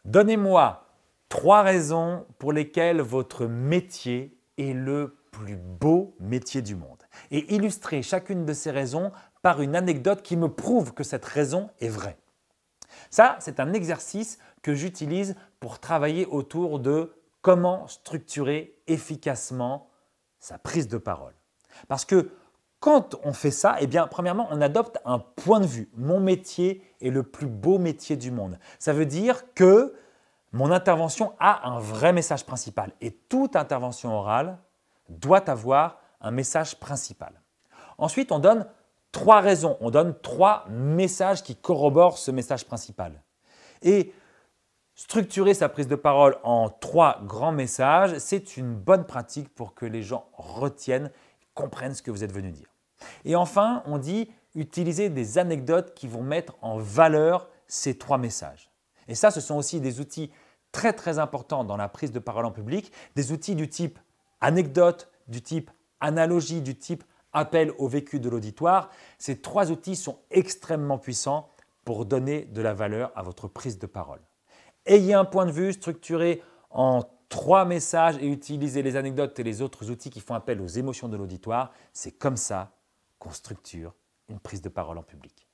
Donnez-moi 3 raisons pour lesquelles votre métier est le plus beau métier du monde et illustrez chacune de ces raisons par une anecdote qui me prouve que cette raison est vraie. Ça, c'est un exercice que j'utilise pour travailler autour de comment structurer efficacement sa prise de parole. Parce que quand on fait ça, eh bien, premièrement, on adopte un point de vue. Mon métier est le plus beau métier du monde. Ça veut dire que mon intervention a un vrai message principal et toute intervention orale doit avoir un message principal. Ensuite, on donne 3 raisons, on donne 3 messages qui corroborent ce message principal. Et structurer sa prise de parole en 3 grands messages, c'est une bonne pratique pour que les gens retiennent, comprennent ce que vous êtes venu dire. Et enfin, on dit utiliser des anecdotes qui vont mettre en valeur ces 3 messages. Et ça, ce sont aussi des outils très importants dans la prise de parole en public, des outils du type anecdote, du type analogie, du type appel au vécu de l'auditoire. Ces 3 outils sont extrêmement puissants pour donner de la valeur à votre prise de parole. Ayez un point de vue structuré en 3 messages et utilisez les anecdotes et les autres outils qui font appel aux émotions de l'auditoire. C'est comme ça qu'on structure une prise de parole en public.